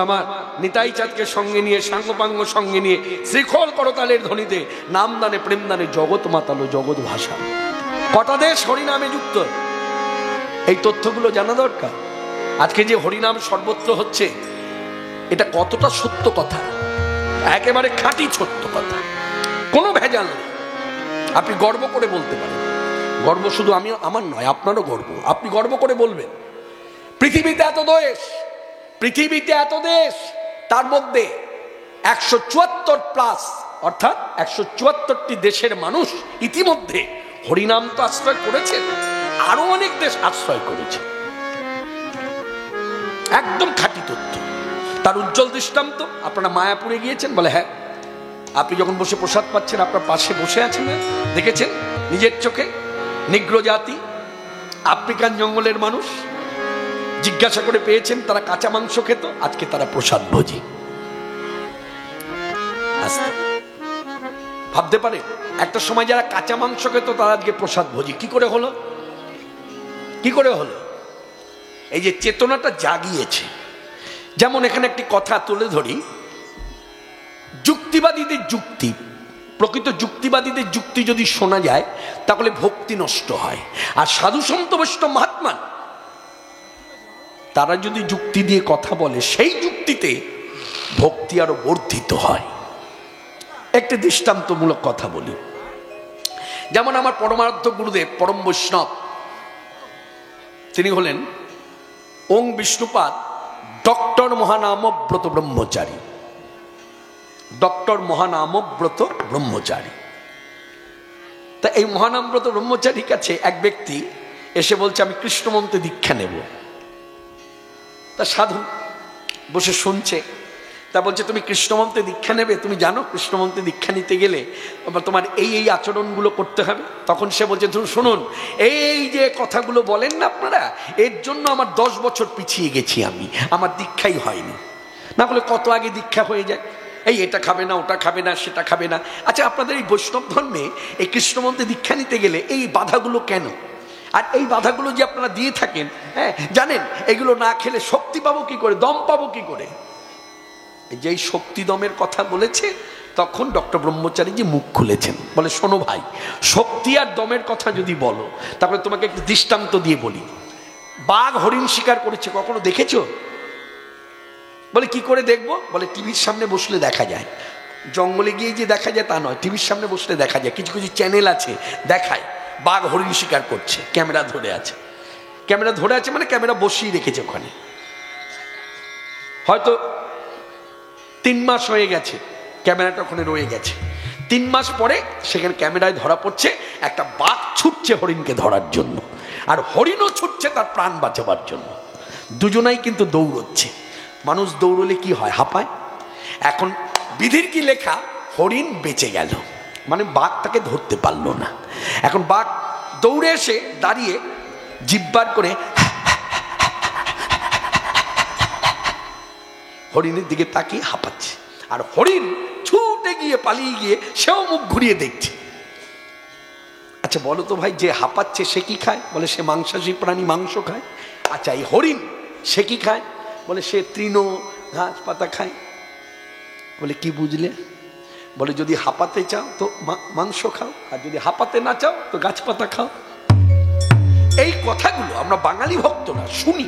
আমার নিতাই চাঁদকে সঙ্গে নিয়ে সাঙ্গপাঙ্গ সঙ্গে নিয়ে শ্রীখল করতালের ধ্বনিতে নামদানে প্রেমদানে জগৎ মাতালো জগৎ ভাষা। কটা দেশ হরিনামে যুক্ত, এই তথ্যগুলো জানা দরকার। আজকে যে হরিনাম সর্বত্র হচ্ছে, এটা কতটা সত্য কথা, একেবারে খাঁটি সত্য কথা, কোনো ভেজাল নেই। আপনি গর্ব করে বলতে পারেন, গর্ব শুধু আমি আমার নয়, আপনারও গর্ব, আপনি গর্ব করে বলবেন পৃথিবীতে এত দেশ, পৃথিবীতে এত দেশ, তার মধ্যে 174+ অর্থাৎ 174টি দেশের মানুষ ইতিমধ্যে হরিনাম তো আশ্রয় করেছেন, আরো অনেক দেশ আশ্রয় করেছে। একদম খাঁটি তথ্য। তার উজ্জ্বল দৃষ্টান্ত, আপনারা মায়াপুরে গিয়েছেন? বলে হ্যাঁ। আপনি যখন বসে প্রসাদ পাচ্ছেন, আপনার পাশে বসে আছেন, দেখেছেন নিজের চোখে? নিগ্র জাতি, আফ্রিকান জঙ্গলের মানুষ, জিজ্ঞাসা করে পেয়েছেন তারা কাঁচা মাংস খেত, আজকে তারা প্রসাদ ভোজি। ভাবতে পারে একটা সময় যারা কাঁচা মাংস খেত তারা আজকে প্রসাদ ভোজি। কি করে হলো? কি করে হলো? এই যে চেতনাটা জাগিয়েছে। যেমন এখানে একটি কথা তুলে ধরি, যুক্তিবাদীদের যুক্তি, প্রকৃত যুক্তিবাদীদের যুক্তি যদি শোনা যায় তাহলে ভক্তি নষ্ট হয়। আর সাধু সন্ত বৈষ্ণব মহাত্মা তারা যদি যুক্তি দিয়ে কথা বলে, সেই যুক্তিতে ভক্তি আরো বর্ধিত হয়। একটি দৃষ্টান্তমূলক কথা বলি। যেমন আমার পরমারাধ্য গুরুদেব পরম বৈষ্ণব, তিনি হলেন ওং বিষ্ণুপাদ ডক্টর মহানামব্রত ব্রহ্মচারী। ডক্টর মহানামব্রত ব্রহ্মচারী। তা এই মহানামব্রত ব্রহ্মচারীর কাছে এক ব্যক্তি এসে বলছে আমি কৃষ্ণমন্ত্রে দীক্ষা নেব। তা সাধু বসে শুনছে, তা বলছে তুমি কৃষ্ণমন্ত্রে দীক্ষা নেবে? তুমি জানো কৃষ্ণমন্ত্রে দীক্ষা নিতে গেলে তোমার এই এই আচরণগুলো করতে হবে। তখন সে বলছে শুনুন, এই যে কথাগুলো বলেন না আপনারা, এর জন্য আমার 10 বছর পিছিয়ে গেছি আমি, আমার দীক্ষাই হয়নি। না হলে কত আগে দীক্ষা হয়ে যায়। এই এটা খাবে না, ওটা খাবে না, সেটা খাবে না। আচ্ছা, আপনাদের এই বৈষ্ণব ধর্মে এই কৃষ্ণমন্ত্রে দীক্ষা নিতে গেলে এই বাধাগুলো কেন? আর এই বাধাগুলো যে আপনারা দিয়ে থাকেন, হ্যাঁ জানেন এগুলো না খেলে শক্তি পাবো কি করে, দম পাবো কি করে? যেই শক্তি দমের কথা বলেছে তখন ডক্টর ব্রহ্মচারী যে মুখ খুলেছেন, বলে শোনো ভাই, শক্তি আর দমের কথা যদি বলো তাহলে তোমাকে একটু দৃষ্টান্ত দিয়ে বলি। বাঘ হরিণ শিকার করেছে, কখনো দেখেছো? বলে কি করে দেখবো? বলে টিভির সামনে বসলে দেখা যায়। জঙ্গলে গিয়ে যে দেখা যায় তা নয়, টিভির সামনে বসলে দেখা যায়। কিছু কিছু চ্যানেল আছে দেখায় বাঘ হরিণ শিকার করছে, ক্যামেরা ধরে আছে। ক্যামেরা ধরে আছে মানে ক্যামেরা বসিয়ে রেখেছে ওখানে। হয়তো 3 মাস হয়ে গেছে ক্যামেরাটা ওখানে রয়ে গেছে। 3 মাস পরে সেখানে ক্যামেরায় ধরা পড়ছে একটা বাঘ ছুটছে হরিণকে ধরার জন্য, আর হরিণও ছুটছে তার প্রাণ বাঁচাবার জন্য। দুজনাই কিন্তু দৌড়চ্ছে। মানুষ দৌড়লে কি হয়? হাঁপায়। এখন বিধির কি লেখা? হরিণ বেঁচে গেল, মানে বাঘ তাকে ধরতে পারলো না। এখন বাঘ দৌড়ে এসে দাঁড়িয়ে জিব্বার করে হরিণের দিকে তাকিয়ে হাঁপাচ্ছে, আর হরিণ ছুটে গিয়ে পালিয়ে গিয়ে সেও মুখ ঘুরিয়ে দেখছে। আচ্ছা বলো তো ভাই, যে হাঁপাচ্ছে সে কি খায়? বলে সে মাংসাশী প্রাণী, মাংস খায়। আচ্ছা এই হরিণ সে কি খায়? বলে সে তৃণ ঘাস পাতা খায়। বলে কি বুঝলে? বলে যদি হাঁপাতে চাও তো মাংস খাও, আর যদি হাঁপাতে না চাও তো গাছপাতা খাও। এই কথাগুলো আমরা বাঙালি ভক্তরা শুনি,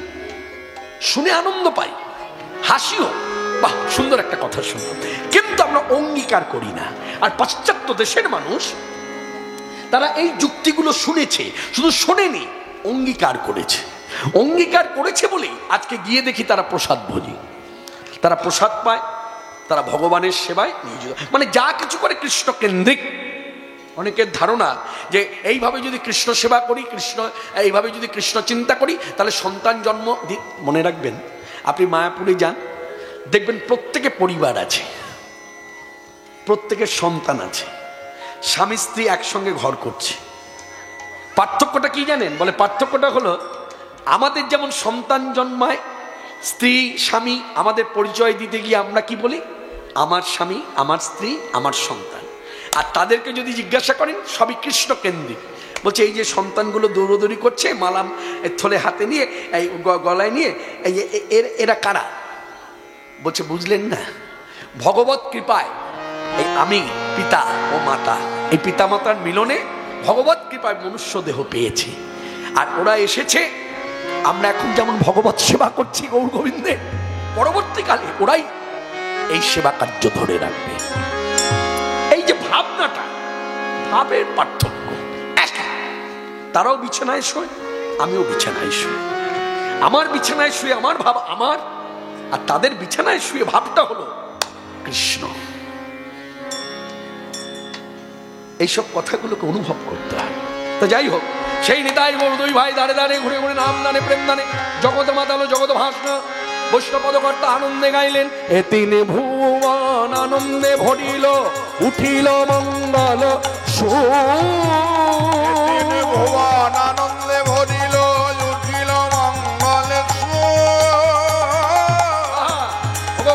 শুনে আনন্দ পাই, হাসিও, বাহ সুন্দর একটা কথা শুনলাম, কিন্তু আমরা অঙ্গীকার করি না। আর পাশ্চাত্য দেশের মানুষ তারা এই যুক্তিগুলো শুনেছে, শুধু শোনেনি, অঙ্গীকার করেছে। অঙ্গীকার করেছে বলেই আজকে গিয়ে দেখি তারা প্রসাদ ভোজি, তারা প্রসাদ পায়, তারা ভগবানের সেবায় নিয়োজিত, মানে যা কিছু করে কৃষ্ণ কেন্দ্রিক। অনেকের ধারণা যে এইভাবে যদি কৃষ্ণ সেবা করি, এইভাবে যদি কৃষ্ণ চিন্তা করি তাহলে সন্তান জন্ম। মনে রাখবেন, আপনি মায়াপুরে যান, দেখবেন প্রত্যেকে পরিবার আছে, প্রত্যেকের সন্তান আছে, স্বামী স্ত্রী একসঙ্গে ঘর করছে। পার্থক্যটা কি জানেন? বলে পার্থক্যটা হলো আমাদের যেমন সন্তান জন্মায়, স্ত্রী স্বামী আমাদের পরিচয় দিতে গিয়ে আমরা কি বলি? আমার স্বামী, আমার স্ত্রী, আমার সন্তান। আর তাদেরকে যদি জিজ্ঞাসা করেন সবই কৃষ্ণ কেন্দ্রিক। বলছে এই যে সন্তানগুলো দৌড়দৌড়ি করছে মালাম থলে হাতে নিয়ে, এই গলায় নিয়ে, এরা কারা? বলছে বুঝলেন না, ভগবত কৃপায় এই আমি পিতা ও মাতা, এই পিতা মাতার মিলনে ভগবত কৃপায় মনুষ্য দেহ পেয়েছি। আর ওরা এসেছে, আমরা এখন যেমন ভগবত সেবা করছি গৌর গোবিন্দে, পরবর্তীকালে ওরাই এই সেবা কার্য ধরে রাখবে। এই যে ভাবনাটা, ভাবের পার্থক্য একই। তারাও বিছানায় শোয়, আমিও বিছানায় শুই। আমার বিছানায় শুয়ে আমার ভাব আমার, আর তাদের বিছানায় শুয়ে ভাবটা হলো কৃষ্ণ। এইসব কথাগুলোকে অনুভব করতে হয়। তো যাই হোক, সেই নিতাই গৌর দুই ভাই দাঁড়ে দাঁড়ে ঘুরে ঘুরে নাম দানে প্রেম দানে জগৎ মাতালো জগৎ ভাষণ বৈষ্ণবপদকর্তা আনন্দে গাইলেন। এ তিনে ভুবন আনন্দে ভরিল, উঠিল মঙ্গল ভুবন আনন্দে ভরিল, উঠিল মঙ্গল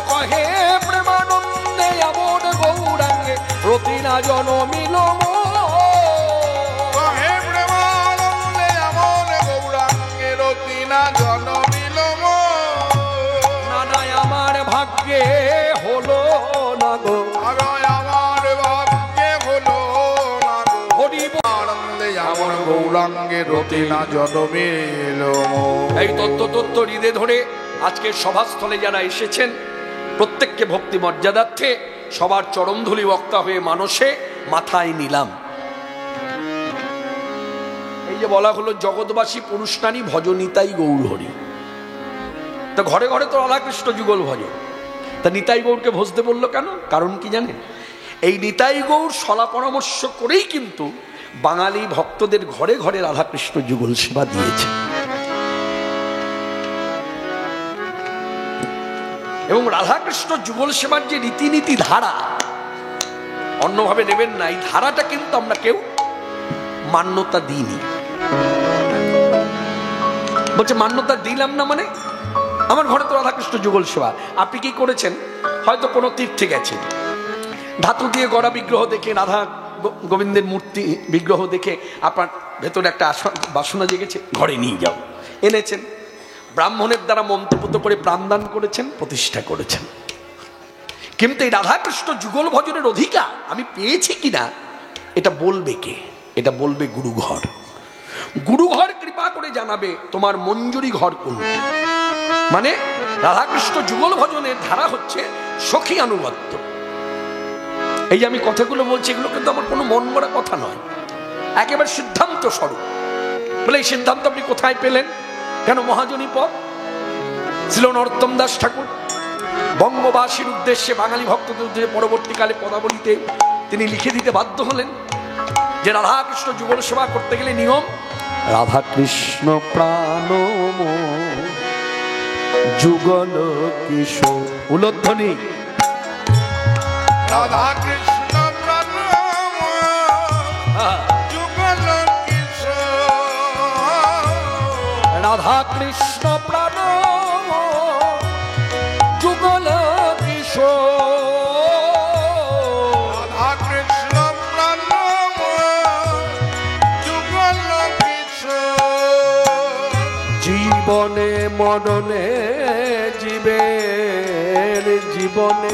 কহে প্রেমানন্দে এমন গৌরাঙ্গে রতিনা জনমিল। কহে প্রেমানন্দে এমন গৌরাঙ্গে রতিনা জনমিল। নানায় আমার ভাগ্যে হলো না গো, আমার ভাগ্যে হলো না গো, হরিব আনন্দে এমন গৌরাঙ্গে রতিনা জনমিল। এই তত্ত্ব হৃদয়ে ধরে আজকের সভাস্থলে যারা এসেছেন প্রত্যেককে ভক্তি মর্যাদার্থে সবার চরণধুলি বক্তা হয়ে মানসে মাথায় নিলাম। এই যে বলা হলো জগৎবাসী পুরুষ নারী ভজনিতাই গৌর হরি, তা ঘরে ঘরে তো রাধাকৃষ্ণ যুগল ভজন, তা নিতাই গৌরকে ভজতে বললো কেন? কারণ কি জানেন? এই নিতাই গৌর সলা পরামর্শ করেই কিন্তু বাঙালি ভক্তদের ঘরে ঘরে রাধাকৃষ্ণ যুগল সেবা দিয়েছে। এবং রাধাকৃষ্ণ যুগল সেবার যে রীতিনীতি ধারা, অন্যভাবে নেবেন না, এই ধারাটা কিন্তু আমরা কেউ মান্যতা দিইনি। বলছে মান্যতা দিলাম না মানে? আমার ঘরে তো রাধাকৃষ্ণ যুগল সেবা, আপনি কি করেছেন? হয়তো কোনো তীর্থে গেছেন, ধাতু দিয়ে গড়া বিগ্রহ দেখে, রাধা গোবিন্দের মূর্তি বিগ্রহ দেখে আপনার ভেতরে একটা বাসনা জেগেছে, ঘরে নিয়ে যাও, এনেছেন, ব্রাহ্মণের দ্বারা মন্ত্রপুত করে প্রাণদান করেছেন, প্রতিষ্ঠা করেছেন। কিন্তু এই রাধাকৃষ্ণ যুগল ভজনের অধিকার আমি পেয়েছি কিনা এটা বলবে কে? এটা বলবে গুরুঘর। গুরুঘর কৃপা করে জানাবে তোমার মঞ্জুরি ঘর কোনটি। মানে রাধাকৃষ্ণ যুগল ভজনের ধারা হচ্ছে সখী আনুগত্য। এই যে আমি কথাগুলো বলছি, এগুলো কিন্তু আমার কোনো মন গড়া কথা নয়, একেবারে সিদ্ধান্ত স্বরূপ। বলে এই সিদ্ধান্ত আপনি কোথায় পেলেন? কেন মহাজনী পদ ছিল নরোত্তম দাস ঠাকুর বঙ্গবাসীর উদ্দেশ্যে, বাঙালি ভক্তদের উদ্দেশ্যে পরবর্তীকালে পদাবলিতে তিনি লিখে দিতে বাধ্য হলেন যে রাধাকৃষ্ণ যুগল সেবা করতে গেলে নিয়ম রাধাকৃষ্ণ প্রাণ যুগল কিশোর। উলধ্বনি রাধাকৃষ্ণ প্রাণ যুগল কিশোর। রাধাকৃষ্ণ প্রাণ যুগল কিশোর। রাধাকৃষ্ণ প্রাণ যুগল কিশোর। জীবনে মরণে জীবের জীবনে,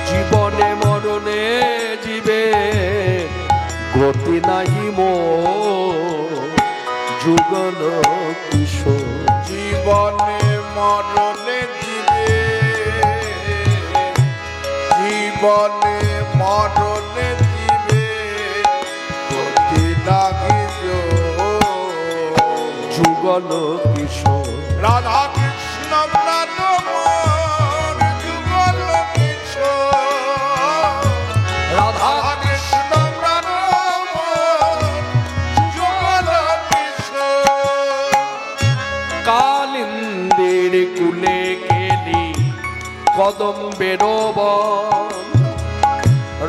জীবনে মরণে জীবে গতি নাহি মোর যুগল কিশোর। জীবনে মরণে জীবে, জীবনে মরণে জীবে গতি নাহি যুগল কিশোর। রাধাকৃষ্ণ প্রাণ মোর যুগল কিশোর। রাধাকৃষ্ণ প্রাণ মোর যুগল কিশোর। কালিন্দের কুলে কেলি কদম বেরোবন,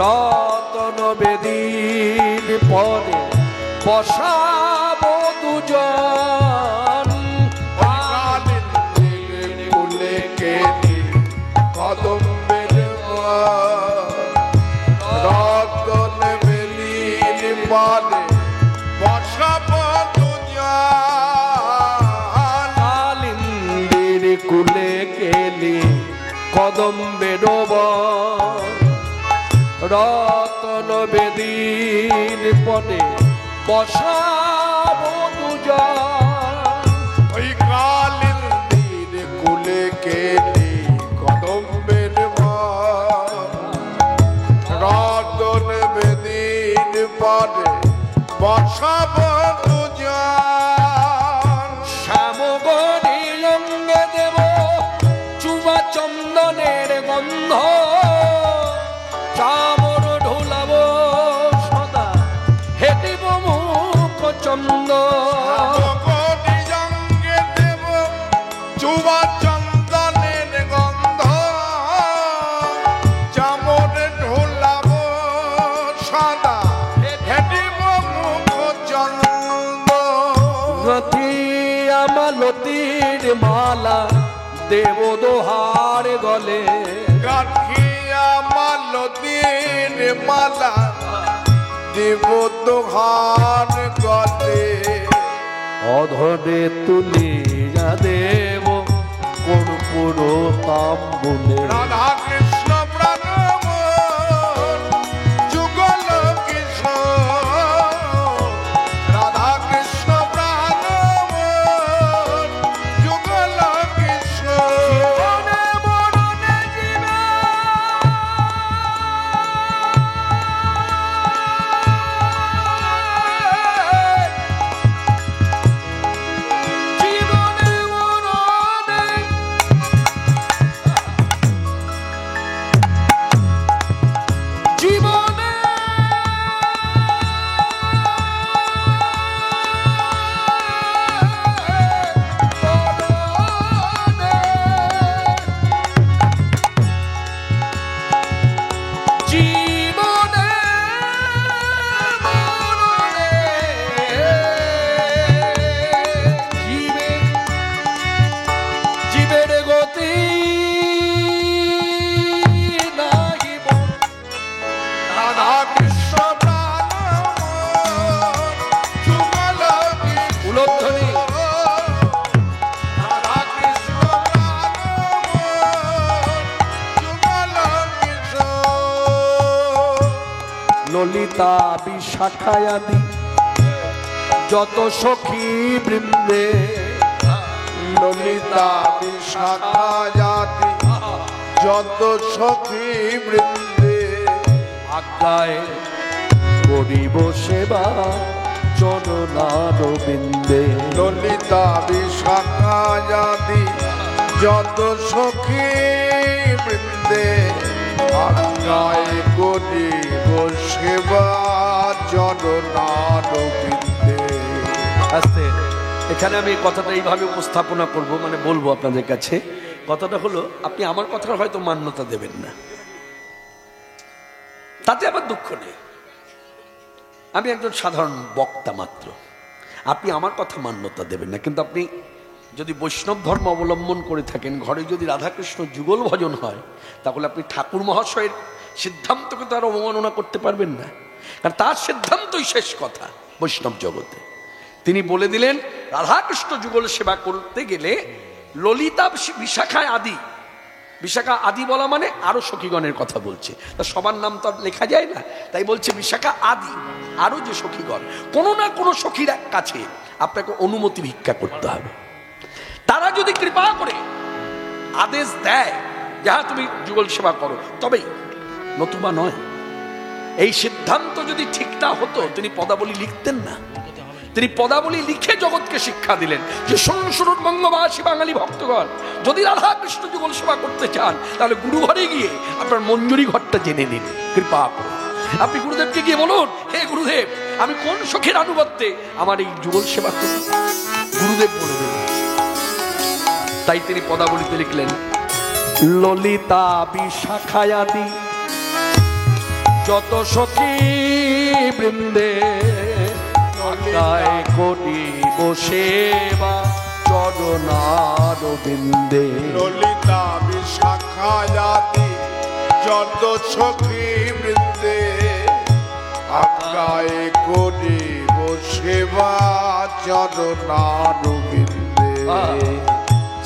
রতন বেদীর পরে বসাব দুজন। কালিন্দের কুলে কেলি কদম বেরোবন, রতন বেদীর পরে বসাব দুজন। কালিন্দের কুলে কেলি কদম্বের রতন বেদিন পদে বসাবো দুজন। ওই কালির দিন কুলে কেলি কদম্বের রতন বেদিন পদে বসাব দুজন। শ্যামগণি অঙ্গে দেব চুবা চন্দনের গন্ধ, চামর ঢোলাব সদা হেঁটিব মুখ চন্দ। জঙ্গে দেব চুবা চন্দনের গন্ধ, চামর ঢোলাব সাদা হেঁটিব মুখ চন্দ। গথিয়া মালতীর মালা দেব দোহার গলে, গাঠিয়া মালতীর মালা দেব দোহার গলে। অধরে তুলিয়া দেব কর্পূর তাম্বুলে। রাধা কৃষ্ণ প্রাণ যুগল কিশোর, রাধা কৃষ্ণ প্রাণ যুগল কিশোর। ললিতা বিশাখায়াদি যত সখী বৃন্দে, ললিতা বিশাখা জাতি যত সখী বৃন্দে, আজ্ঞায় করিব সেবা চরণার বিন্দে। ললিতা বিশাখা জাতি যত সখী বৃন্দে, আজ্ঞায় করিব সেবা চরণার বিন্দে। আস্তে এখানে আমি কথাটা এইভাবে উপস্থাপনা করব, মানে বলবো আপনাদের কাছে। কথাটা হলো, আপনি আমার কথাটা হয়তো মান্যতা দেবেন না, তাতে আমার দুঃখ নেই। আমি একজন সাধারণ বক্তা মাত্র, আপনি আমার কথা মান্যতা দেবেন না, কিন্তু আপনি যদি বৈষ্ণব ধর্ম অবলম্বন করে থাকেন, ঘরে যদি রাধাকৃষ্ণ যুগল ভজন হয়, তাহলে আপনি ঠাকুর মহাশয়ের সিদ্ধান্তকে তো আর অবমাননা করতে পারবেন না, কারণ তার সিদ্ধান্তই শেষ কথা বৈষ্ণব জগতে। তিনি বলে দিলেন রাধাকৃষ্ণ যুগল সেবা করতে গেলে ললিতা বিশাখায় আদি, বিশাখা আদি বলা মানে আরো সখীগণের কথা বলছে, তা সবার নাম তো লেখা যায় না, তাই বলছে বিশাখা আদি আরো যে সখীগণ, কোনো না কোনো সখীর কাছে আপনাকে অনুমতি ভিক্ষা করতে হবে। তারা যদি কৃপা করে আদেশ দেয় যে হ্যাঁ তুমি যুগল সেবা করো, তবেই, নতুবা নয়। এই সিদ্ধান্ত যদি ঠিক না হতো তিনি পদাবলী লিখতেন না। তিনি পদাবলী লিখে জগৎকে শিক্ষা দিলেন যে শুনুন শুনুন বঙ্গবাসী বাঙালি ভক্তগণ, যদি রাধা কৃষ্ণ যুগল সেবা করতে চান তাহলে গুরু ঘরে গিয়ে আপনার মঞ্জুরি ঘরটা জেনে নিন, কৃপা করে। আপনি গুরুদেবকে গিয়ে বলুন, হে গুরুদেব আমি কোন সখীর আনুগত্যে আমার এই যুগল সেবা করি, গুরুদেব বলে দেবেন। তাই তিনি পদাবলীতে লিখলেন ললিতা বিশাখায়াদি যত সখী বৃন্দে, আজ্ঞায় করিব সেবা চরণার বিন্দে। ললিতা বিশাখা জাতি যত সখী বৃন্দে, আজ্ঞায় করিব সেবা চরণার বিন্দে।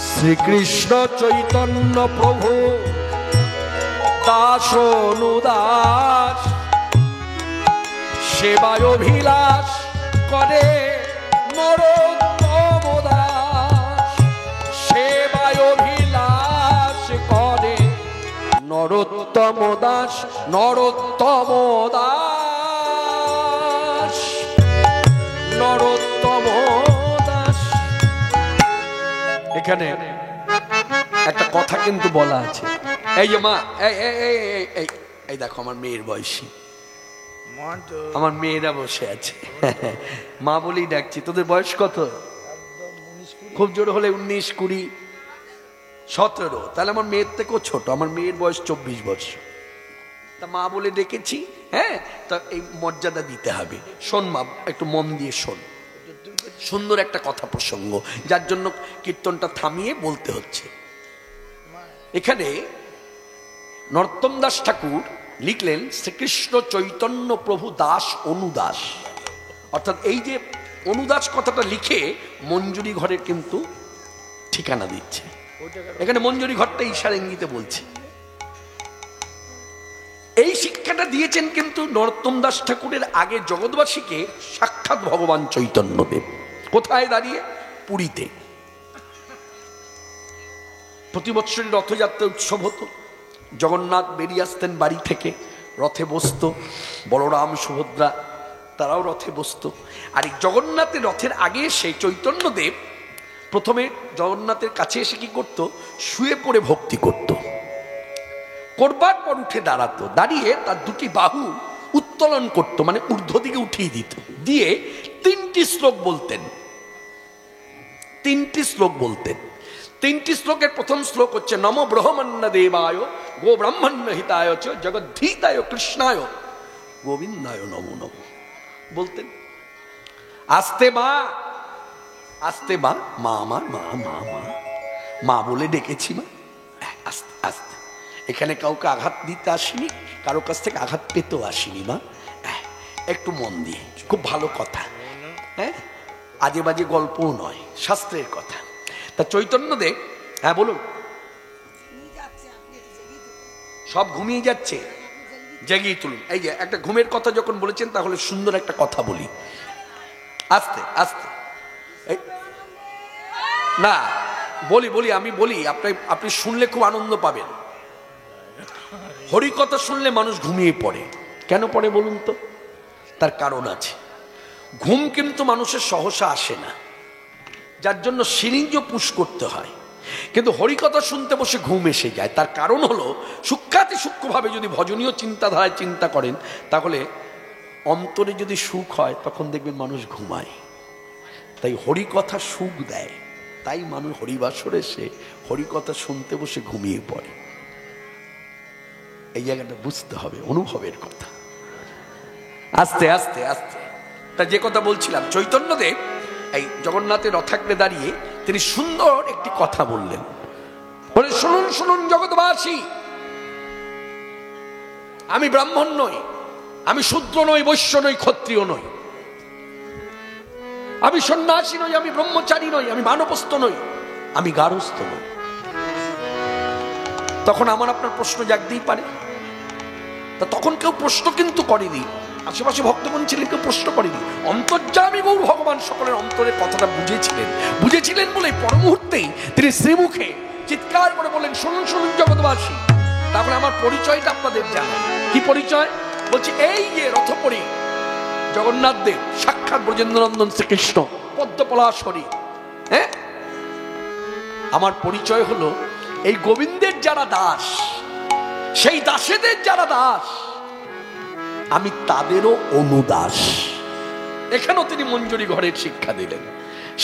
শ্রীকৃষ্ণ চৈতন্য প্রভু দাস অনুদাস সেবায় অভিলাষ করে নরোত্তম দাস, সেবায় অভিলাষ করে নরোত্তম দাস, নরোত্তম দাস, নরোত্তম দাস। এখানে একটা কথা কিন্তু বলা আছে, এই যে মা, এই দেখো আমার মেয়ের বয়সী, আমার মেয়েরা বসে আছে, মা বলেই ডাকছি। তোদের বয়স কত? খুব জোর হলে 19, 20, 17। তাহলে আমার মেয়ের থেকেও ছোট। আমার মেয়ের বয়স 24 বছর। তা মা বলে ডেকেছি, হ্যাঁ, তা এই মর্যাদা দিতে হবে। শোন মা, একটু মন দিয়ে শোন, সুন্দর একটা কথা প্রসঙ্গ, যার জন্য কীর্তনটা থামিয়ে বলতে হচ্ছে। এখানে নরোত্তম দাস ঠাকুর লিখলেন শ্রীকৃষ্ণ চৈতন্য প্রভু দাস অনুদাস। অর্থাৎ এই যে অনুদাস কথাটা লিখে মঞ্জুরি ঘরের কিন্তু ঠিকানা দিচ্ছে। এখানে মঞ্জুরি ঘরটা ঈশার ইঙ্গিতে বলছে। এই শিক্ষাটা দিয়েছেন কিন্তু নরোত্তম দাস ঠাকুরের আগে জগৎবাসীকে সাক্ষাৎ ভগবান চৈতন্যদেব। কোথায় দাঁড়িয়ে? পুরীতে। প্রতি বৎসরই রথযাত্রা উৎসব হতো। জগন্নাথ বেরিয়ে আসতেন বাড়ি থেকে, রথে বসত, বলরাম সুভদ্রা তারাও রথে বসত। আর এই জগন্নাথের রথের আগে এসে চৈতন্যদেব প্রথমে জগন্নাথের কাছে এসে কি করত? শুয়ে পড়ে ভক্তি করত। করবার পর উঠে দাঁড়াতো, দাঁড়িয়ে তার দুটি বাহু উত্তোলন করত, মানে ঊর্ধ্ব দিকে উঠিয়ে দিত, দিয়ে 3টি শ্লোক বলতেন। 3টি শ্লোক বলতেন। 3টি শ্লোকের প্রথম শ্লোক হচ্ছে নম ব্রহ্মণ্য দেবায় গো ব্রাহ্মণ্য হিতায় চ জগদ্ধিতায় কৃষ্ণায় গোবিন্দায় নমো নমঃ বলতেন। আস্তে মা, আস্তে মা, মা আমার, মা মা মা মা বলে ডেকেছি মা, আস্তে আস্তে। এখানে কাউকে আঘাত দিতে আসিনি, কারো কাছ থেকে আঘাত পেতেও আসিনি মা, একটু মন দিয়ে। খুব ভালো কথা, হ্যাঁ, আজে বাজে গল্পও নয়, শাস্ত্রের কথা। তা চৈতন্যদেব, হ্যাঁ বলুন। সব ঘুমিয়ে যাচ্ছে, জেগিয়ে তুলুন। এই যে একটা ঘুমের কথা যখন বলেছেন, তাহলে সুন্দর একটা কথা বলি, আস্তে আস্তে। না বলি আমি বলি, আপনি শুনলে খুব আনন্দ পাবেন। হরিকথা শুনলে মানুষ ঘুমিয়ে পড়ে। কেন পড়ে বলুন তো? তার কারণ আছে। ঘুম কিন্তু মানুষের সহসা আসে না, যার জন্য সিরিঞ্জ পুশ করতে হয়। কিন্তু হরিকথা শুনতে বসে ঘুম এসে যায়। তার কারণ হলো সূক্ষ্মাতি সূক্ষ্মভাবে যদি ভজনীয় চিন্তাধারায় চিন্তা করেন, তাহলে অন্তরে যদি সুখ হয়, তখন দেখবেন মানুষ ঘুমায়। তাই হরিকথা সুখ দেয়, তাই মানুষ হরিবাসরে এসে হরিকথা শুনতে বসে ঘুমিয়ে পড়ে। এই জায়গাটা বুঝতে হবে, অনুভবের কথা। আস্তে আস্তে আস্তে। তা যে কথা বলছিলাম, চৈতন্যদেব এই জগন্নাথের রথাগ্রে দাঁড়িয়ে তিনি সুন্দর একটি কথা বললেন। বলে, শুনুন শুনুন জগৎবাসী, আমি ব্রাহ্মণ নই, আমি শূদ্র নই, বৈশ্য নই, ক্ষত্রিয় নই, আমি সন্ন্যাসী নই, আমি ব্রহ্মচারী নই, আমি বানপ্রস্থ নই, আমি গারস্থ নই। তখন আমার আপনার প্রশ্ন জাগতেই পারে। তা তখন কেউ প্রশ্ন কিন্তু করেনি, আশেপাশে ভক্তগণ ছিলেন, কেউ প্রশ্ন করেনি। অন্তর্যামী গৌর ভগবান সকলের অন্তরের কথাটা বুঝেছিলেন বলে পর মুহূর্তেই তিনি শ্রীমুখে চিৎকার করে বলেন, শুনুন শুনুন জগৎবাসী। তারপরে আমার পরিচয়টা আপনাদের জানাই। কি পরিচয়? বলছি, এই যে রথপরি জগন্নাথ দেব সাক্ষাৎ ব্রজেন্দ্রনন্দন শ্রীকৃষ্ণ পদ্মপলাশরী, হ্যাঁ, আমার পরিচয় হলো এই গোবিন্দের যারা দাস, সেই দাসেদের যারা দাস, আমি তাদেরও অনুদাস। এখানেও তিনি মঞ্জুরি ঘরের শিক্ষা দিলেন।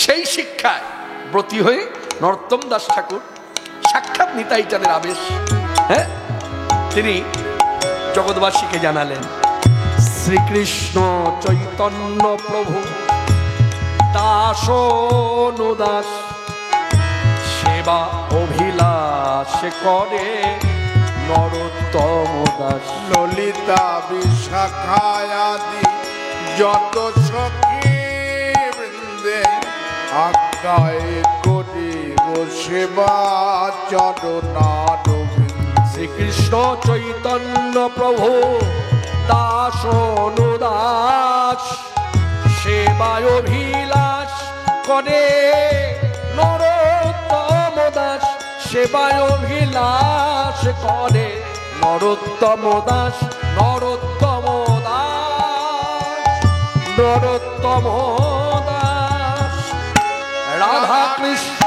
সেই শিক্ষায় ব্রতী হয়ে নরোত্তম দাস ঠাকুর সাক্ষাৎ নিতাই চাঁদের আবেশ, হ্যাঁ, তিনি জগৎবাসীকে জানালেন, শ্রীকৃষ্ণ চৈতন্য প্রভু দাস অনুদাস সেবা অভিলাষ করে নরোত্তম দাস। ললিতা বিশাখায়াদি যত সখী বৃন্দে আজ্ঞায় করিব সেবা চরণারবিন্দে। শ্রীকৃষ্ণ চৈতন্য প্রভু দাস অনুদাস সেবায় অভিলাষ করে নরোত্তম দাস সেবায় অভিলাষ করে নরোত্তম দাস নরোত্তম দাস নরোত্তম দাস রাধা কৃষ্ণ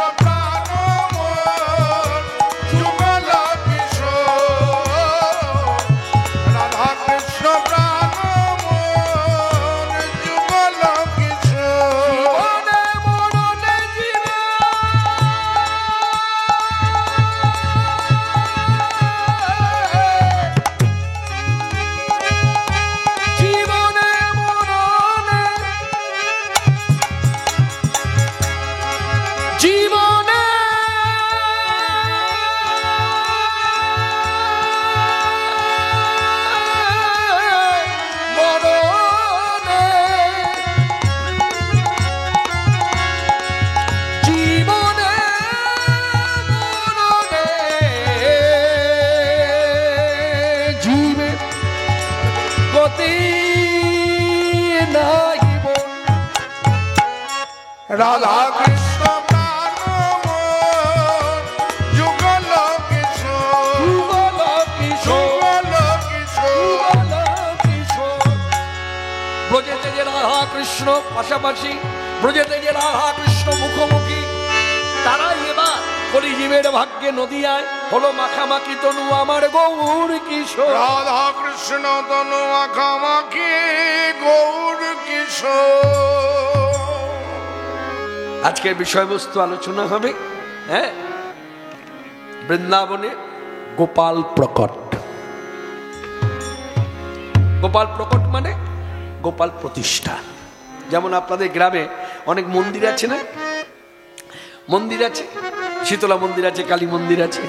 রাধা কৃষ্ণ যুগল কিশোর ব্রজেতে যে রাধা কৃষ্ণ পাশাপাশি ব্রজেতে যে রাধা কৃষ্ণ মুখোমুখি তারাই এবার কলিজীবের ভাগ্যে নদিয়ায় হলো মাখামাখি তনু আমার গৌর কিশোর রাধা কৃষ্ণ তনু মাখামাখি গৌর কিশোর। আজকের বিষয়বস্তু আলোচনা হবে হ্যাঁ বৃন্দাবনে গোপাল প্রকট। গোপাল প্রকট মানে গোপাল প্রতিষ্ঠা। যেমন আপনাদের গ্রামে অনেক মন্দির আছে না, মন্দির আছে, শীতলা মন্দির আছে, কালী মন্দির আছে,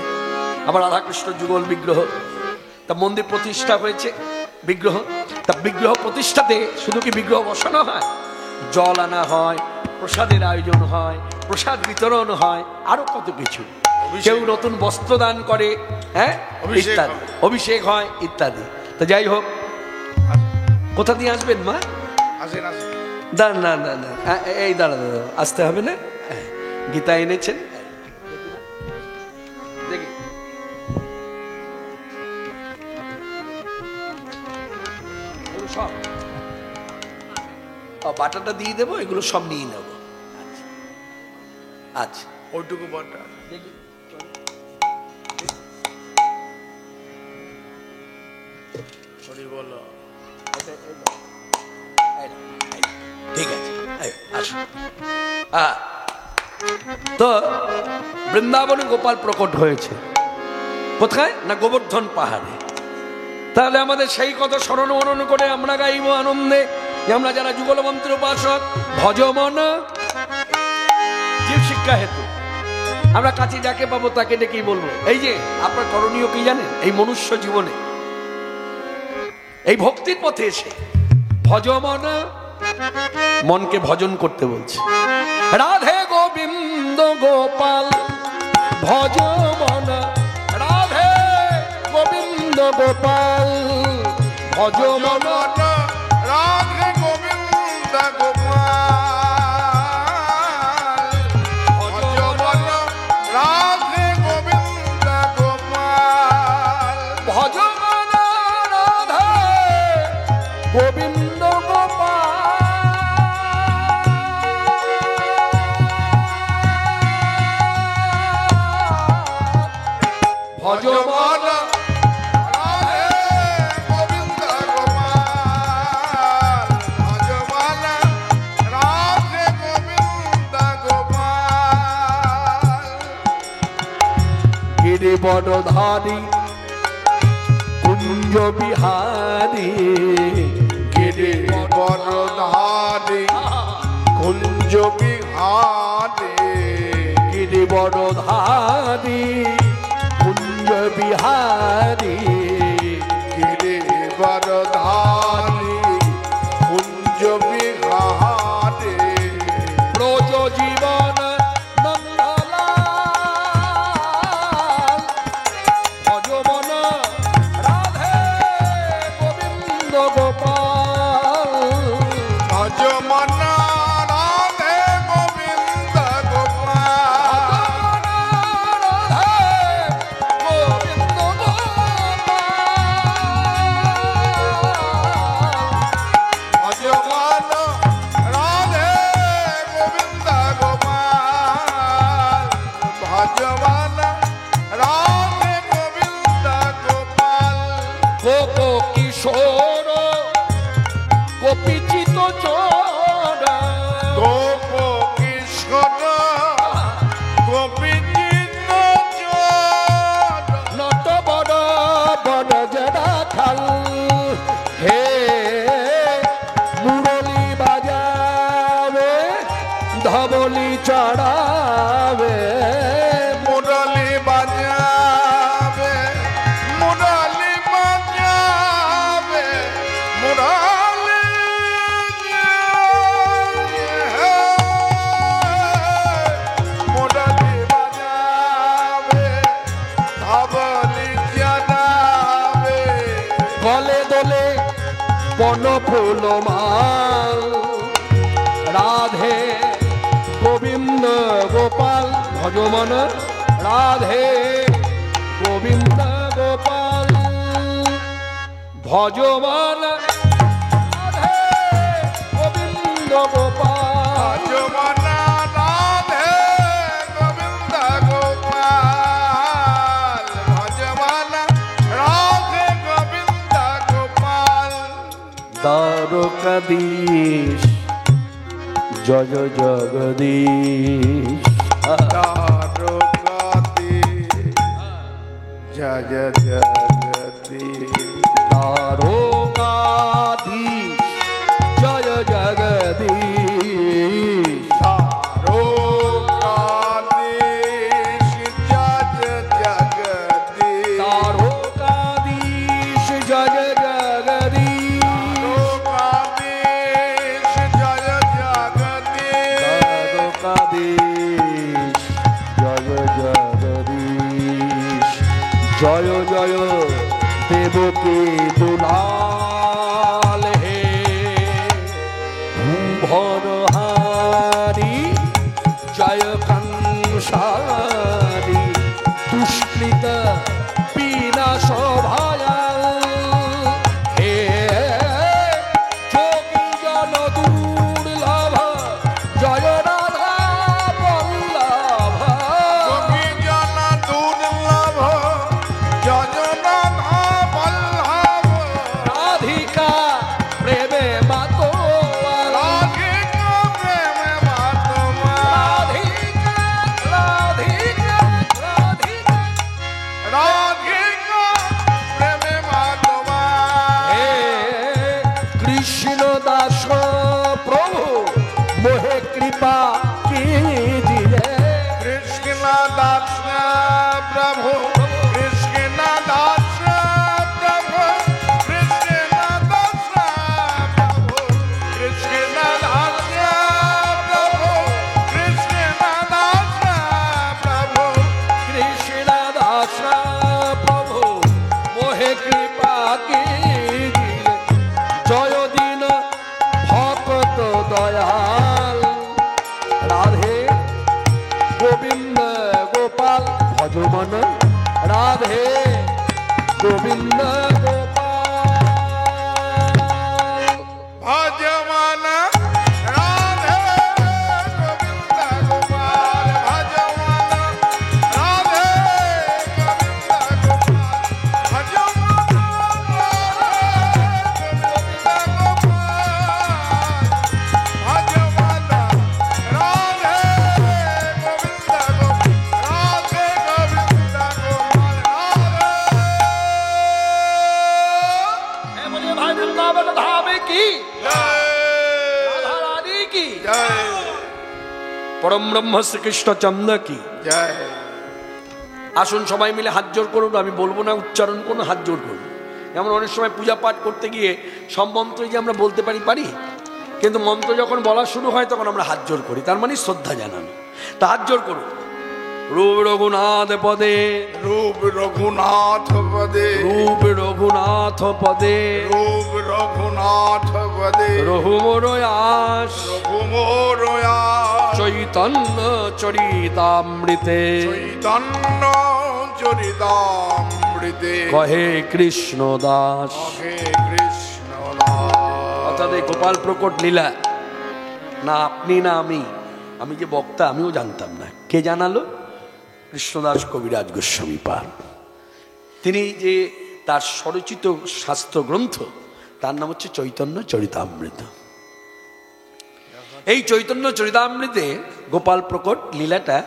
আবার রাধাকৃষ্ণ যুগল বিগ্রহ। তা মন্দির প্রতিষ্ঠা হয়েছে বিগ্রহ, তা বিগ্রহ প্রতিষ্ঠাতে শুধু কি বিগ্রহ বসানো হয়, জল আনা হয়, প্রসাদের আয়োজন হয়, প্রসাদ বিতরণ হয়, আরো কত কিছু। কেউ নতুন বস্ত্র দান করে, হ্যাঁ ইত্যাদি, অভিষেক হয় ইত্যাদি। তো যাই হোক, কোথা দিয়ে আসবেন মা? দাঁড় না না না, এই দাঁড়া দাঁড়া, আসতে হবে না। গীতা এনেছেন দেখি, সব বাটাটা দিয়ে দেবো, এগুলো সব নিয়ে নেবো। আচ্ছা ওইটুকু বাটা দেখি, বলো। ঠিক আছে আসো। তো বৃন্দাবনে গোপাল প্রকট হয়েছে কোথায় না গোবর্ধন পাহাড়ে। তাহলে আমাদের সেই কথা স্মরণ মনন করে আমরা গাইব আনন্দে যে আমরা যারা যুগল মন্ত্রের উপাসক ভজমন জীব শিক্ষা হেতু আমরা কাছে যাকে পাবো তাকে ডেকেই বলবো। এই যে আপনার করণীয় কি জানেন, এই মনুষ্য জীবনে এই ভক্তির পথে এসে ভজমন, মনকে ভজন করতে বলছে। রাধে গোবিন্দ গোপাল ভজমন, রাধে গোবিন্দ গোপাল ভজমন, রাধে গোবিন্দ গোপাল ভজমন, রাধে গোবিন্দ গোপাল ভজমন, রাধে গোবিন্দ গোপাল ভজমন, রাধে গোবিন্দ গোপাল ভজমন, রাধে গোবিন্দ গোপাল গিরিবরধারী কুঞ্জ বিহারী, গিরিবরধারী কুঞ্জ বিহারী, গিরিবরধারী কুঞ্জ বিহারী, গিরিবরধারী কুঞ্জ বিহারী ব্রজ জীবন নন্দলাল ভজমন, গোপ কিশোর গোপীচিত চোর গোপ কিশোর গোপীচিত চোর নত বড় বড় জেরা খাল হে মুরলি বাজাবে ধবলি চড়াবে মুরলি বাজাবে মুরলি বাজাবে মুরলি মুরলি বাজাবে ধবলি চড়াবে গলে দোলে বন ফুল মাল রাধে গোবিন্দ গোপাল ভজমন রাধে গোবিন্দ গোপাল ভজমন রাধে গোবিন্দ গোপাল যমুনা রাধে গোবিন্দ গোপাল ভজমানা রাধে গোবিন্দ গোপাল দ্বারকাধীশ জয় জগদীশ দ্বারকাতে জয় জগদীশ দ্বারকাধীশ জয় জগদীশ দ্বারকাধীশ জয় জগদীশ দ্বারকাধীশ জয় জগদীশ দ্বারকাধীশ জয় জগদীশ দ্বারকাধীশ জয় জগদীশ জয় জয় দেবকী দুলাল হে ভরহারি জয় কংসারি দুষ্কৃত বিনাশ ভয়াল হে যোগী জন দুর্লভ জয় রাধা বল্লভ গোপী জন দুর্লভ যজনাথ বল্লভ রাধিকা প্রেমে মাতোয়াল রাধিকা প্রেমে মাতমা রাধিকা রাধিকা রাধিকা রাধিকা প্রেমে মাতমা হে কৃষ্ণ দাস প্রভু মোহে কৃপা कीजिए কৃষ্ণ দাস প্রভু কৃষ্ণ দাস প্রভু কৃষ্ণ দাস প্রভু কৃষ্ণ দাস প্রভু কৃষ্ণ দাস প্রভু কৃষ্ণ দাস প্রভু মোহে কৃপা कीजिए জয় দিন ভক্ত দয়াল রাধে গোবিন্দ গোপাল ভজমন রাধে গোবিন্দ গোপাল ভজমান রাধে গোবিন্দ গোপাল ভজমান রাধে গোবিন্দ গোপাল ভজমান রাধে গোবিন্দ গোপাল ভজমান রাধে গোবিন্দ পরম ব্রহ্ম শ্রীকৃষ্ণচন্দ্র কি জয়। আসুন সবাই মিলে হাত জোর করুন, আমি বলবো না, উচ্চারণ করুন, হাত জোর করুন। যেমন অনেক সময় পূজা পাঠ করতে গিয়ে সব মন্ত্র যে আমরা বলতে পারি, কিন্তু মন্ত্র যখন বলা শুরু হয় তখন আমরা হাত জোর করি, তার মানে শ্রদ্ধা জানানো। তা হাত জোর করুন। রূপ রঘুনাথ পদে, রূপ রঘুনাথ পদে, রূপ রঘুনাথ পদে, রূপ রঘুনাথ পদে, রঘুমরয়াস রঘুমরয়াস চৈতন্য চরিতামৃতে, চৈতন্য চরিতামৃতে কহে কৃষ্ণ দাস। হে কৃষ্ণ দাস। অর্থাৎ এই গোপাল প্রকট লীলা না আপনি না আমি যে বক্তা আমিও জানতাম না, কে জানালো? কৃষ্ণদাস কবিরাজ গোস্বামী পাল। তিনি যে তার স্বরচিত শাস্ত্র গ্রন্থ, তার নাম হচ্ছে চৈতন্য চরিতামৃত। এই চৈতন্য চরিতামৃতে গোপাল প্রকট লীলাটা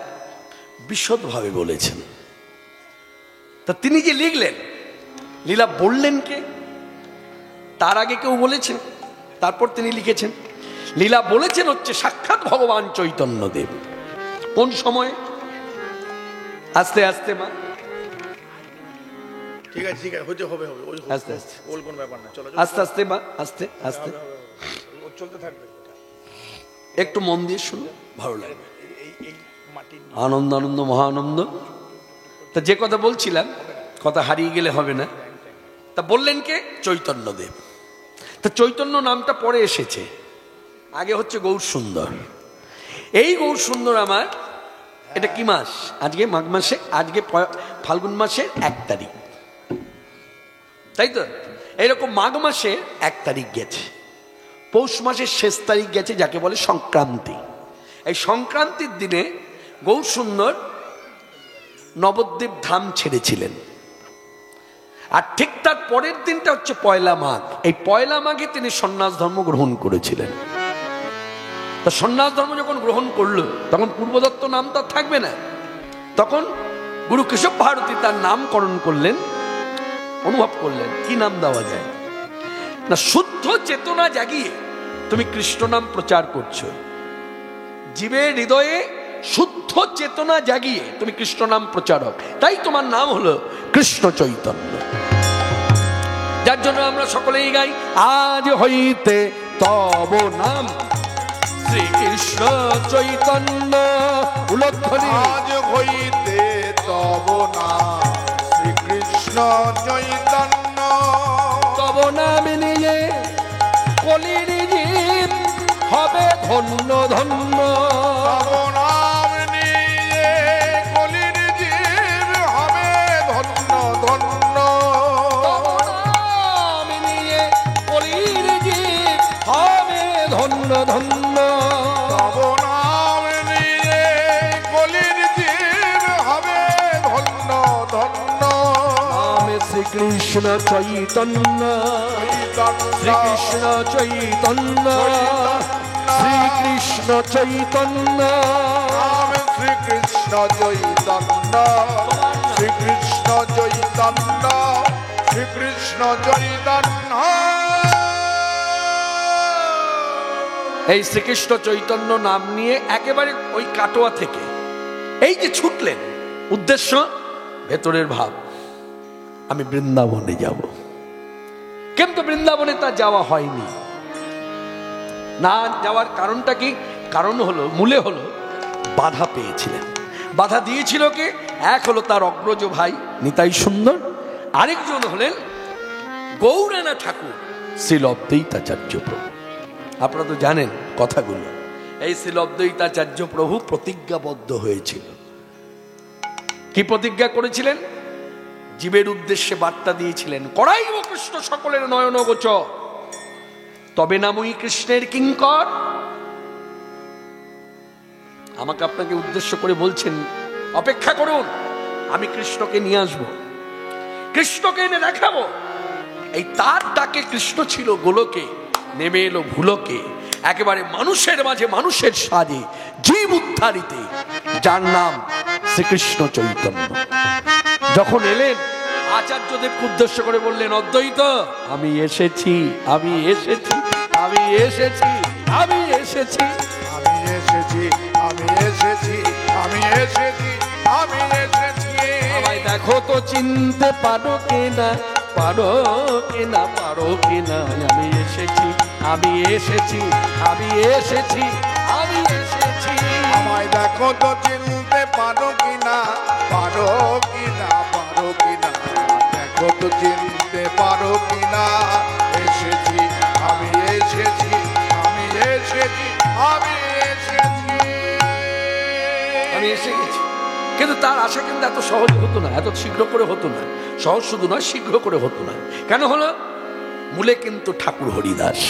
বিশদভাবে বলেছেন। তা তিনি যে লিখলেন, লীলা বললেন কে? তার আগে কেউ বলেছেন? তারপর তিনি লিখেছেন। লীলা বলেছেন হচ্ছে সাক্ষাৎ ভগবান চৈতন্যদেব। কোন সময়ে? আস্তে আস্তে মা, ঠিক আছে ঠিক আছে, হচ্ছে হবে হবে, আস্তে আস্তে, ওর কোন ব্যাপার না, চলো আস্তে আস্তে মা, আস্তে আস্তে, ও চলতে থাকবে। একটু মন দিয়ে শুনো, ভালো লাগবে। এই মাটির আনন্দ আনন্দ মহানন্দ। তা যে কথা বলছিলাম, কথা হারিয়ে গেলে হবে না। তা বললেন কে? চৈতন্যদেব। তা চৈতন্য নামটা পরে এসেছে, আগে হচ্ছে গৌর সুন্দর। এই গৌর সুন্দর আমার, এটা কি মাস আজকে? মাঘ মাসে, আজকে ফাল্গুন মাসের 1 তারিখ, তাই তো? এইরকম মাঘ মাসে 1 তারিখ গেছে, পৌষ মাসের শেষ তারিখ গেছে, যাকে বলে সংক্রান্তি। এই সংক্রান্তির দিনে গৌর সুন্দর নবদ্বীপ ধাম ছেড়েছিলেন। আর ঠিক তার পরের দিনটা হচ্ছে পয়লা মাঘ। এই পয়লা মাঘে তিনি সন্ন্যাস ধর্ম গ্রহণ করেছিলেন। তা সন্ন্যাস ধর্ম যখন গ্রহণ করলো, তখন পূর্বদত্ত নাম তার থাকবে না। তখন গুরু কেশব ভারতী তার নামকরণ করলেন, অনুভব করলেন কি নাম দেওয়া যায় না। শুদ্ধ চেতনা জাগিয়ে তুমি কৃষ্ণ নাম প্রচার করছো, জীবের হৃদয়ে শুদ্ধ চেতনা জাগিয়ে তুমি কৃষ্ণ নাম প্রচারক, তাই তোমার নাম হলো কৃষ্ণ চৈতন্য। যার জন্য আমরা সকলেই গাই, আজ হইতে তব নাম শ্রীকৃষ্ণ চৈতন্য উলধ্বনি। আজ হইতে তব নাম শ্রীকৃষ্ণ চৈতন্য। তব নাম নিয়ে কলির জীব হবে ধন্য ধন্য। তব নাম নিয়ে কলির জীব হবে ধন্য ধন্য। তব নাম নিয়ে কলির জীব হবে ধন্য ধন্য। তব নাম নিয়ে কলির জীব হবে ধন্য ধন্য। নামে শ্রীকৃষ্ণ চৈতন্য, শ্রীকৃষ্ণ চৈতন্য, শ্রীকৃষ্ণ চৈতন্য। নাম শ্রীকৃষ্ণ চৈতন্য, শ্রীকৃষ্ণ চৈতন্য, শ্রীকৃষ্ণ চৈতন্য। এই শ্রীকৃষ্ণ চৈতন্য নাম নিয়ে একেবারে ওই কাটোয়া থেকে এই যে ছুটলেন, উদ্দেশ্য ভেতরের ভাব, আমি বৃন্দাবনে যাব। কিন্তু বৃন্দাবনে তা যাওয়া হয়নি। না যাওয়ার কারণটা কি? কারণ হলো, মূলে হলো বাধা পেয়েছিলেন। বাধা দিয়েছিল কে? এক হলো তার অগ্রজ ভাই নিতাই সুন্দর, আরেকজন হলেন গৌরানা ঠাকুর শ্রীল অদ্বৈতাচার্য প্রভু। আপনারা তো জানেন কথাগুলো। এই শ্রীল অদ্বৈতাচার্য প্রভু প্রতিজ্ঞাবদ্ধ হয়েছিল। কি প্রতিজ্ঞা করেছিলেন? জীবের উদ্দেশ্যে বার্তা দিয়েছিলেন, করাইব কৃষ্ণ সকলের নয়ন গোচর, তবে নামই কৃষ্ণের কিঙ্কর। আমাকে আপনাকে উদ্দেশ্য করে বলছেন, অপেক্ষা করুন, আমি কৃষ্ণকে নিয়ে আসবো, কৃষ্ণকে এনে দেখাবো। এই তার ডাকে কৃষ্ণ ছিল গোলকে, নেমে এলো ভুলকে, একেবারে মানুষের মাঝে মানুষের সাজে জীব উদ্ধারিতে, যার নাম শ্রীকৃষ্ণ চৈতন্য। যখন এলেন, আচার্যদেবকে উদ্দেশ্য করে বললেন, অদ্বৈত আমি এসেছি, আমি এসেছি, আমি এসেছি, আমি এসেছি, আমি এসেছি, আমি এসেছি, আমি এসেছি, আমি এসেছি। আমায় দেখো তো চিনতে পারো কিনা, পারো কিনা, পারো কিনা। আমি এসেছি, আমি এসেছি, আমি এসেছি, আমি এসেছি। আমায় দেখো তো চিনতে পারো কিনা, পারো কিনা, পারো কিনা। দেখো তো চিনতে পারো কিনা, এসেছি, আমি এসেছি, আমি এসেছি, আমি এসেছি। আমি এসে গেছি। কিন্তু তার আশা কিন্তু এত সহজ হতো না, এত শীঘ্র করে হতো না। সহজ শুধু নয়, শীঘ্র করে হতো না। কেন হলো? মূলে কিন্তু ঠাকুর হরিদাস।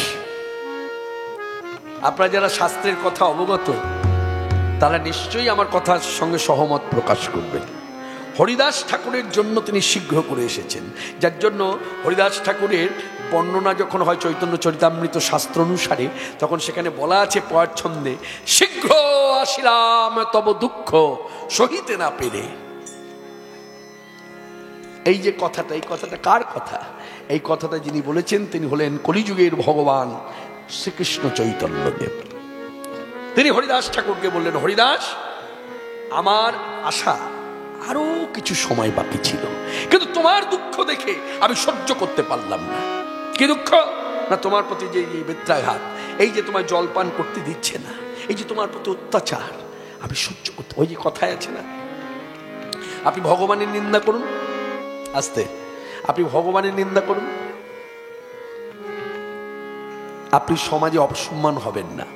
আপনারা যারা শাস্ত্রের কথা অবগত, তারা নিশ্চয়ই আমার কথার সঙ্গে সহমত প্রকাশ করবেন। হরিদাস ঠাকুরের জন্য তিনি শীঘ্র করে এসেছেন, যার জন্য হরিদাস ঠাকুরের বর্ণনা যখন হয় চৈতন্য চরিতামৃত শাস্ত্র অনুসারে, তখন সেখানে বলা আছে পয়ার ছন্দে, শীঘ্র আসিলাম তব দুঃখ সহিতে না পেরে। এই যে কথাটা, এই কথাটা কার কথা? এই কথাটা যিনি বলেছেন তিনি হলেন কলিযুগের ভগবান শ্রীকৃষ্ণ চৈতন্যদেব। তিনি হরিদাস ঠাকুরকে বললেন, হরিদাস, আমার আশা আরো কিছু সময় বাকি ছিল, কিন্তু তোমার দুঃখ দেখে আমি সহ্য করতে পারলাম না। কি দুঃখ? না তোমার প্রতি যে বেত্রাঘাত, এই যে তোমার জলপান করতে দিচ্ছে না, এই যে তোমার প্রতি অত্যাচার, আমি সহ্য করতে। ওই যে কথায় আছে না, আপনি ভগবানের নিন্দা করুন, আস্তে, আপনি ভগবানের নিন্দা করুন, আপনি সমাজে অপসম্মান হবেন না।